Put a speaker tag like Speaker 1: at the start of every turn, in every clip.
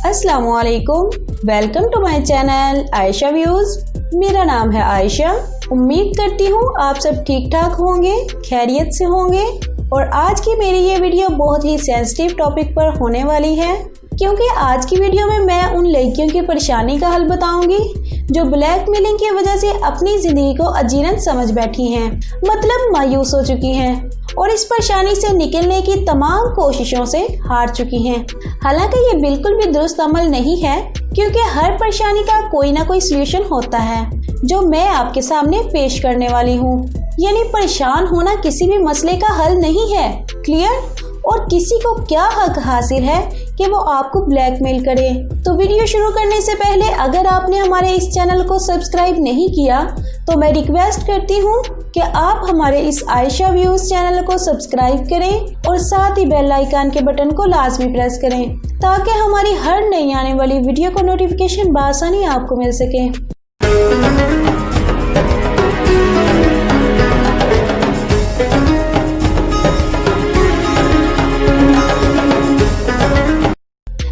Speaker 1: अस्सलाम वालेकुम, welcome to my channel Ayesha views. मेरा नाम है आयशा। उम्मीद करती हूँ आप सब ठीक ठाक होंगे, खैरियत से होंगे। और आज की मेरी ये वीडियो बहुत ही सेंसिटिव टॉपिक पर होने वाली है, क्योंकि आज की वीडियो में मैं उन लड़कियों की परेशानी का हल बताऊंगी जो ब्लैकमेलिंग की वजह से अपनी ज़िंदगी को अजीरन समझ बैठी हैं, मतलब मायूस हो चुकी हैं और इस परेशानी से निकलने की तमाम कोशिशों से हार चुकी हैं। हालांकि ये बिल्कुल भी दुरुस्त अमल नहीं है, क्योंकि हर परेशानी का कोई ना कोई सलूशन होता है जो मैं आपके सामने पेश करने वाली हूँ। यानी परेशान होना किसी भी मसले का हल नहीं है, क्लियर? और किसी को क्या हक हासिल है कि वो आपको ब्लैकमेल करे। तो वीडियो शुरू करने से पहले अगर आपने हमारे इस चैनल को सब्सक्राइब नहीं किया तो मैं रिक्वेस्ट करती हूँ कि आप हमारे इस आयशा व्यूज़ चैनल को सब्सक्राइब करें और साथ ही बेल आइकन के बटन को लाजमी प्रेस करें, ताकि हमारी हर नई आने वाली वीडियो को नोटिफिकेशन बआसानी आपको मिल सके।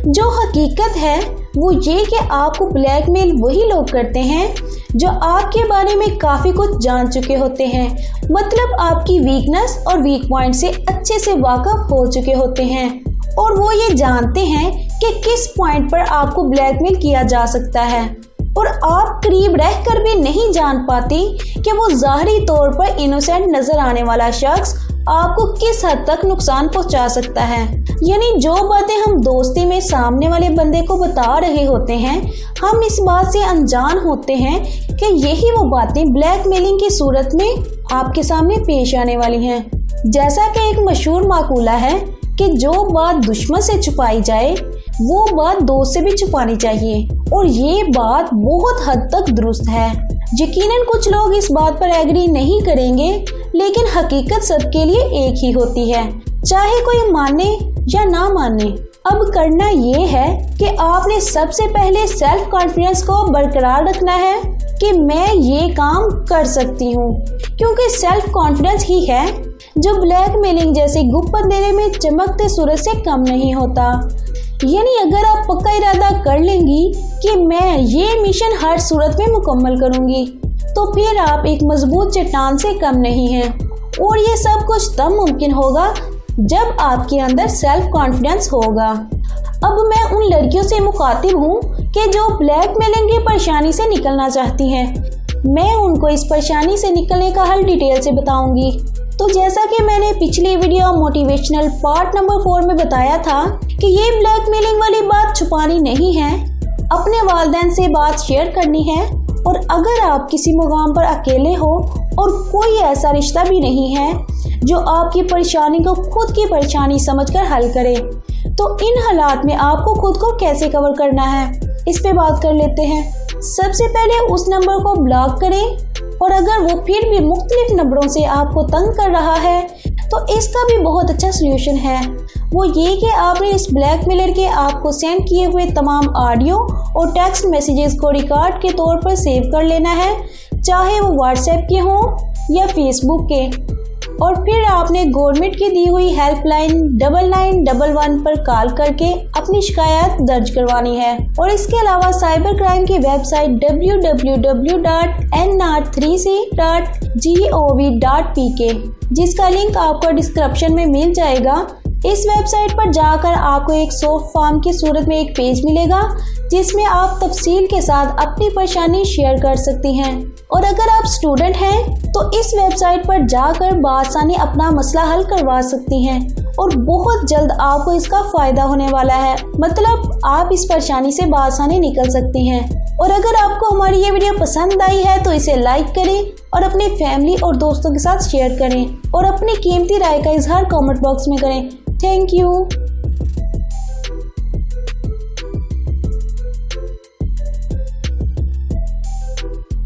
Speaker 1: जो हकीकत है वो ये कि आपको ब्लैकमेल वही लोग करते हैं जो आपके बारे में काफ़ी कुछ जान चुके होते हैं, मतलब आपकी वीकनेस और वीक पॉइंट से अच्छे से वाकिफ हो चुके होते हैं और वो ये जानते हैं कि किस पॉइंट पर आपको ब्लैकमेल किया जा सकता है। और आप करीब रहकर भी नहीं जान पाती कि वो ज़ाहरी तौर पर इनोसेंट नज़र आने वाला शख्स आपको किस हद तक नुकसान पहुंचा सकता है। यानी जो बातें हम दोस्ती में सामने वाले बंदे को बता रहे होते हैं, हम इस बात से अनजान होते हैं कि यही वो बातें ब्लैकमेलिंग की सूरत में आपके सामने पेश आने वाली हैं। जैसा कि एक मशहूर माकूला है कि जो बात दुश्मन से छुपाई जाए वो बात दोस्त से भी छुपानी चाहिए, और ये बात बहुत हद तक दुरुस्त है। यकीनन कुछ लोग इस बात पर एग्री नहीं करेंगे, लेकिन हकीकत सबके लिए एक ही होती है, चाहे कोई माने या ना माने। अब करना ये है कि आपने सबसे पहले सेल्फ कॉन्फिडेंस को बरकरार रखना है कि मैं ये काम कर सकती हूँ, क्योंकि सेल्फ कॉन्फिडेंस ही है जो ब्लैकमेलिंग जैसे गुप्त अंधेरे में चमकते सूरज से कम नहीं होता। यानी अगर आप पक्का इरादा कर लेंगी कि मैं ये मिशन हर सूरत में मुकम्मल करूंगी, तो फिर आप एक मजबूत चट्टान से कम नहीं हैं। और ये सब कुछ तब मुमकिन होगा जब आपके अंदर सेल्फ कॉन्फिडेंस होगा। अब मैं उन लड़कियों से मुखातिब हूँ कि जो ब्लैकमेलिंग की परेशानी से निकलना चाहती हैं। मैं उनको इस परेशानी से निकलने का हल डिटेल से बताऊंगी। तो जैसा कि मैंने पिछली वीडियो मोटिवेशनल पार्ट नंबर 4 में बताया था कि ये ब्लैकमेलिंग वाली बात छुपानी नहीं है, अपने वालिदैन से बात शेयर करनी है। और अगर आप किसी मुकाम पर अकेले हो और कोई ऐसा रिश्ता भी नहीं है जो आपकी परेशानी को खुद की परेशानी समझकर हल करे, तो इन हालात में आपको खुद को कैसे कवर करना है, इस पे बात कर लेते हैं। सबसे पहले उस नंबर को ब्लॉक करें, और अगर वो फिर भी मुख्तलिफ नंबरों से आपको तंग कर रहा है तो इसका भी बहुत अच्छा सलूशन है। वो ये कि आपने इस ब्लैकमेलर के आपको सेंड किए हुए तमाम ऑडियो और टेक्स्ट मैसेजेस को रिकॉर्ड के तौर पर सेव कर लेना है, चाहे वो व्हाट्सएप के हों या फेसबुक के। और फिर आपने गवर्नमेंट की दी हुई हेल्पलाइन 9911 पर कॉल करके अपनी शिकायत दर्ज करवानी है। और इसके अलावा साइबर क्राइम की वेबसाइट www.nr3c.gov.pk, जिसका लिंक आपको डिस्क्रिप्शन में मिल जाएगा। इस वेबसाइट पर जाकर आपको एक सॉफ्ट फॉर्म की सूरत में एक पेज मिलेगा, जिसमें आप तफसील के साथ अपनी परेशानी शेयर कर सकती हैं। और अगर आप स्टूडेंट हैं तो इस वेबसाइट पर जाकर बआसानी अपना मसला हल करवा सकती हैं, और बहुत जल्द आपको इसका फ़ायदा होने वाला है, मतलब आप इस परेशानी से बआसानी निकल सकती हैं। और अगर आपको हमारी ये वीडियो पसंद आई है तो इसे लाइक करें और अपनी फैमिली और दोस्तों के साथ शेयर करें, और अपनी कीमती राय का इजहार कमेंट बॉक्स में करें। Thank you.